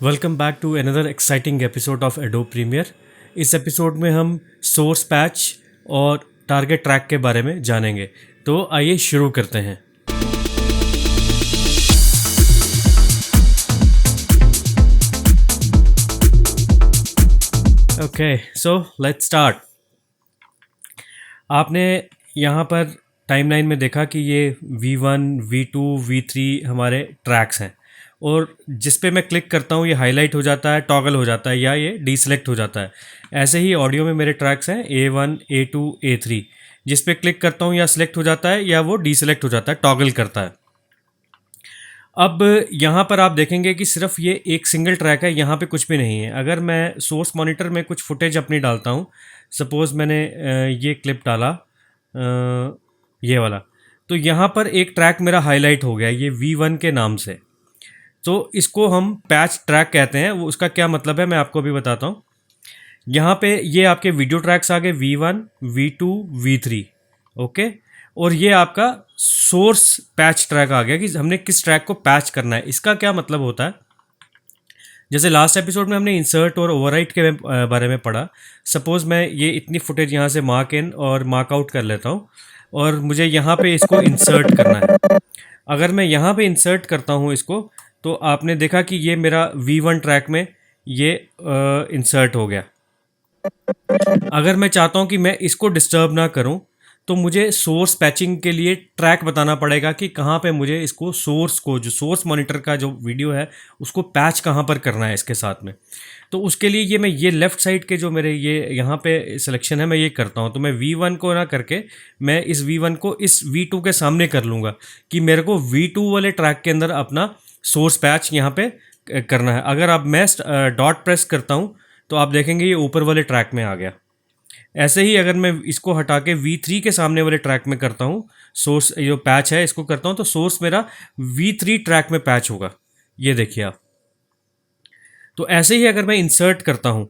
Welcome back to another exciting episode of Adobe Premiere. इस episode में हम source patch और टारगेट ट्रैक के बारे में जानेंगे। तो आइए शुरू करते हैं। Okay, so let's start. आपने यहाँ पर टाइमलाइन में देखा कि ये V1, V2, V3 हमारे ट्रैक्स हैं और जिस पे मैं क्लिक करता हूँ ये हाईलाइट हो जाता है, टॉगल हो जाता है या ये डीसेलेक्ट हो जाता है। ऐसे ही ऑडियो में मेरे ट्रैक्स हैं A1, A2, A3। जिस पे क्लिक करता हूँ या सिलेक्ट हो जाता है या वो डीसेलेक्ट हो जाता है, टॉगल करता है। अब यहाँ पर आप देखेंगे कि सिर्फ ये एक सिंगल ट्रैक है, यहाँ पे कुछ भी नहीं है। अगर मैं सोर्स मॉनिटर में कुछ फुटेज अपनी डालता हूँ, सपोज़ मैंने ये क्लिप डाला, ये वाला, तो यहाँ पर एक ट्रैक मेरा हाईलाइट हो गया ये V1 के नाम से। तो इसको हम पैच ट्रैक कहते हैं। वो उसका क्या मतलब है मैं आपको अभी बताता हूँ। यहाँ पे ये आपके वीडियो ट्रैक्स आ गए V1, V2, V3, ओके। और ये आपका सोर्स पैच ट्रैक आ गया कि हमने किस ट्रैक को पैच करना है। इसका क्या मतलब होता है, जैसे लास्ट एपिसोड में हमने इंसर्ट और ओवरराइट के बारे में पढ़ा। सपोज़ मैं ये इतनी फुटेज यहाँ से मार्क इन और मार्क आउट कर लेता हूँ और मुझे यहाँ पे इसको इंसर्ट करना है। अगर मैं यहाँ पे इंसर्ट करता हूँ इसको, तो आपने देखा कि ये मेरा V1 ट्रैक में ये इंसर्ट हो गया। अगर मैं चाहता हूँ कि मैं इसको डिस्टर्ब ना करूँ, तो मुझे सोर्स पैचिंग के लिए ट्रैक बताना पड़ेगा कि कहाँ पे मुझे इसको सोर्स को, जो सोर्स मॉनिटर का जो वीडियो है उसको पैच कहाँ पर करना है इसके साथ में। तो उसके लिए ये मैं ये लेफ़्ट साइड के जो मेरे ये यहाँ पे सिलेक्शन है मैं ये करता हूँ। तो मैं V1 को ना करके मैं इस V1 को इस V2 के सामने कर लूँगा कि मेरे को V2 वाले ट्रैक के अंदर अपना सोर्स पैच यहाँ पे करना है। अगर अब मैं डॉट प्रेस करता हूँ तो आप देखेंगे ये ऊपर वाले ट्रैक में आ गया। ऐसे ही अगर मैं इसको हटा के V3 के सामने वाले ट्रैक में करता हूँ, सोर्स जो पैच है इसको करता हूँ, तो सोर्स मेरा V3 ट्रैक में पैच होगा। ये देखिए आप। तो ऐसे ही अगर मैं इंसर्ट करता हूँ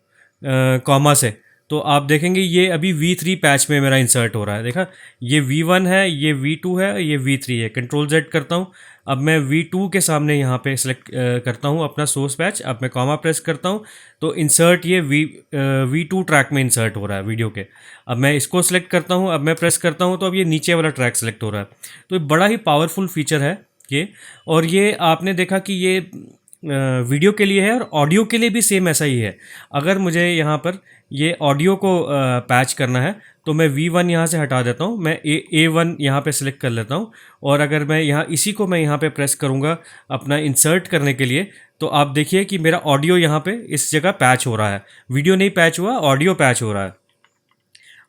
कॉमा से, तो आप देखेंगे ये अभी V3 पैच में मेरा इंसर्ट हो रहा है। देखा, ये V1 है, ये V2 है, ये V3 है। कंट्रोल Z करता हूँ। अब मैं V2 के सामने यहाँ पे सेलेक्ट करता हूँ अपना सोर्स पैच। अब मैं कॉमा प्रेस करता हूँ तो इंसर्ट ये V2 ट्रैक में इंसर्ट हो रहा है वीडियो के। अब मैं इसको सेलेक्ट करता हूँ, अब मैं प्रेस करता हूँ तो अब ये नीचे वाला ट्रैक सेलेक्ट हो रहा है। तो ये बड़ा ही पावरफुल फीचर है ये। और ये आपने देखा कि ये वीडियो के लिए है और ऑडियो के लिए भी सेम ऐसा ही है। अगर मुझे यहाँ पर ये ऑडियो को पैच करना है तो मैं V1 यहाँ से हटा देता हूँ, मैं A1 यहाँ पे सिलेक्ट कर लेता हूँ। और अगर मैं यहाँ इसी को मैं यहाँ पे प्रेस करूँगा अपना इंसर्ट करने के लिए, तो आप देखिए कि मेरा ऑडियो यहाँ पे इस जगह पैच हो रहा है। वीडियो नहीं पैच हुआ, ऑडियो पैच हो रहा है।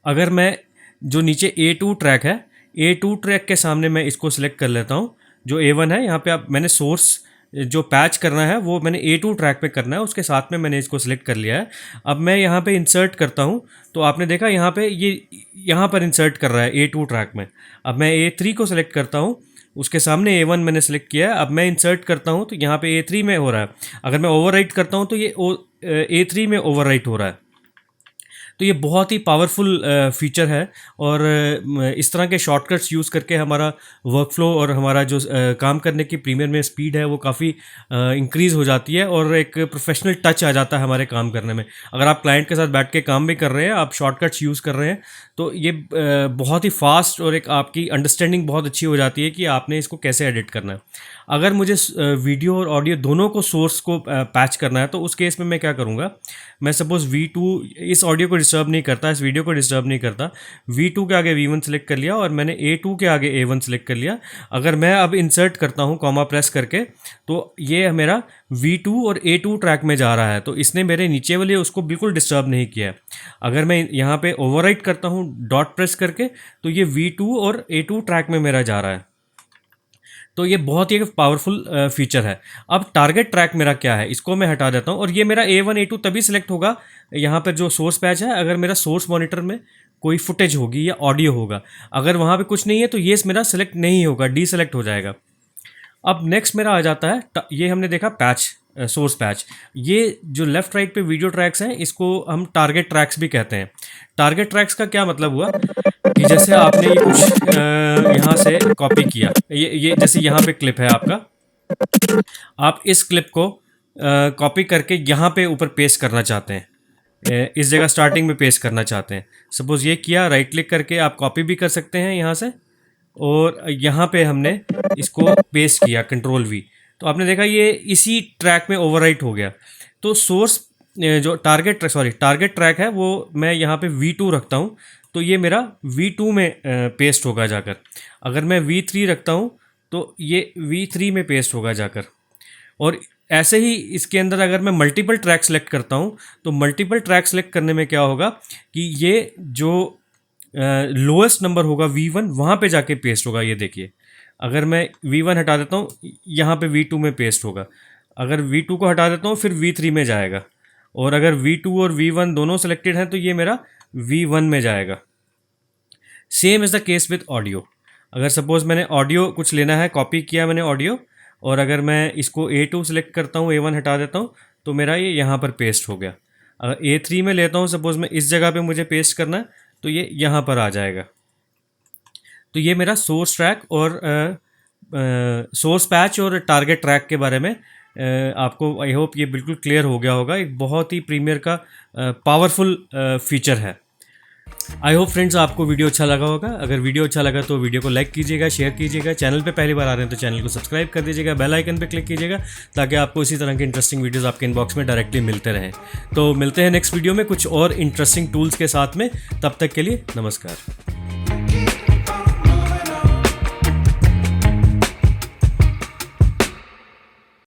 अगर मैं जो नीचे A2 ट्रैक है, A2 ट्रैक के सामने मैं इसको सिलेक्ट कर लेता हूँ। जो A1 है यहाँ पे आप मैंने सोर्स जो पैच करना है वो मैंने A2 ट्रैक पे करना है, उसके साथ में मैंने इसको सिलेक्ट कर लिया है। अब मैं यहाँ पे इंसर्ट करता हूँ तो आपने देखा यहाँ पे ये यहाँ पर इंसर्ट कर रहा है A2 ट्रैक में। अब मैं A3 को सिलेक्ट करता हूँ, उसके सामने A1 मैंने सेलेक्ट किया है। अब मैं इंसर्ट करता हूँ तो यहाँ पे A3 में हो रहा है। अगर मैं ओवरराइट करता हूँ तो ये A3 में ओवरराइट हो रहा है। तो ये बहुत ही पावरफुल फीचर है और इस तरह के शॉर्टकट्स यूज़ करके हमारा वर्कफ्लो और हमारा जो काम करने की प्रीमियर में स्पीड है वो काफ़ी इंक्रीज़ हो जाती है और एक प्रोफेशनल टच आ जाता है हमारे काम करने में। अगर आप क्लाइंट के साथ बैठ के काम भी कर रहे हैं, आप शॉर्टकट्स यूज़ कर रहे हैं, तो ये बहुत ही फास्ट और एक आपकी अंडरस्टैंडिंग बहुत अच्छी हो जाती है कि आपने इसको कैसे एडिट करना है। अगर मुझे वीडियो और ऑडियो दोनों को सोर्स को पैच करना है तो उस केस में मैं क्या करूँगा, मैं सपोज़ V2 इस ऑडियो को डिस्टर्ब नहीं करता, इस वीडियो को डिस्टर्ब नहीं करता, V2 के आगे V1 सेलेक्ट कर लिया और मैंने A2 के आगे A1 सेलेक्ट कर लिया। अगर मैं अब इंसर्ट करता हूँ कॉमा प्रेस करके, तो ये मेरा V2 और A2 ट्रैक में जा रहा है, तो इसने मेरे नीचे वाले उसको बिल्कुल डिस्टर्ब नहीं किया है। अगर मैं यहाँ पे ओवरराइट करता हूँ डॉट प्रेस करके, तो ये V2 और A2 ट्रैक में मेरा जा रहा है। तो ये बहुत ही एक पावरफुल फीचर है। अब टारगेट ट्रैक मेरा क्या है, इसको मैं हटा देता हूँ और ये मेरा A1 A2 तभी सिलेक्ट होगा यहाँ पर जो सोर्स पैच है, अगर मेरा सोर्स मॉनिटर में कोई फुटेज होगी या ऑडियो होगा। अगर वहाँ पे कुछ नहीं है तो ये मेरा सेलेक्ट नहीं होगा, डीसेलेक्ट हो जाएगा। अब नेक्स्ट मेरा आ जाता है ये हमने देखा पैच, सोर्स पैच। ये जो लेफ़्ट राइट पे वीडियो ट्रैक्स हैं इसको हम टारगेट ट्रैक्स भी कहते हैं। टारगेट ट्रैक्स का क्या मतलब हुआ कि जैसे आपने ये कुछ यहाँ से कॉपी किया, ये जैसे यहाँ पे क्लिप है आपका, आप इस क्लिप को कॉपी करके यहाँ पे ऊपर पेस्ट करना चाहते हैं, इस जगह स्टार्टिंग में पेस्ट करना चाहते हैं, सपोज़ ये किया, राइट क्लिक करके आप कॉपी भी कर सकते हैं यहाँ से, और यहाँ पे हमने इसको पेस्ट किया कंट्रोल V, तो आपने देखा ये इसी ट्रैक में ओवरराइट हो गया। तो सोर्स जो टारगेट ट्रैक है वो मैं यहाँ पे V2 रखता हूँ, तो ये मेरा V2 में पेस्ट होगा जाकर। अगर मैं V3 रखता हूँ तो ये V3 में पेस्ट होगा जाकर। और ऐसे ही इसके अंदर अगर मैं मल्टीपल ट्रैक सेलेक्ट करता हूँ तो मल्टीपल ट्रैक सेलेक्ट करने में क्या होगा कि ये जो लोएस्ट नंबर होगा V1 वहाँ पे जाके पेस्ट होगा। ये देखिए, अगर मैं V1 हटा देता हूँ यहाँ पे V2 में पेस्ट होगा, अगर V2 को हटा देता हूँ फिर V3 में जाएगा, और अगर V2 और V1 दोनों सेलेक्टेड हैं तो ये मेरा V1 में जाएगा। Same is the case with audio. अगर सपोज़ मैंने ऑडियो कुछ लेना है, कॉपी किया मैंने ऑडियो, और अगर मैं इसको A2 सेलेक्ट करता हूँ, A1 हटा देता हूँ, तो मेरा ये यहाँ पर पेस्ट हो गया। अगर A3 में लेता हूँ, सपोज़ मैं इस जगह पे मुझे पेस्ट करना है, तो ये यहाँ पर आ जाएगा। तो ये मेरा सोर्स ट्रैक और सोर्स पैच और टारगेट ट्रैक के बारे में आपको आई होप ये बिल्कुल क्लियर हो गया होगा। एक बहुत ही प्रीमियर का पावरफुल फीचर है। आई होप फ्रेंड्स आपको वीडियो अच्छा लगा होगा। अगर वीडियो अच्छा लगा तो वीडियो को लाइक कीजिएगा, शेयर कीजिएगा, चैनल पे पहली बार आ रहे हैं तो चैनल को सब्सक्राइब कर दीजिएगा, बेल आइकन पे क्लिक कीजिएगा ताकि आपको इसी तरह के इंटरेस्टिंग वीडियोस आपके इनबॉक्स में डायरेक्टली मिलते रहें। तो मिलते हैं नेक्स्ट वीडियो में कुछ और इंटरेस्टिंग टूल्स के साथ में, तब तक के लिए नमस्कार।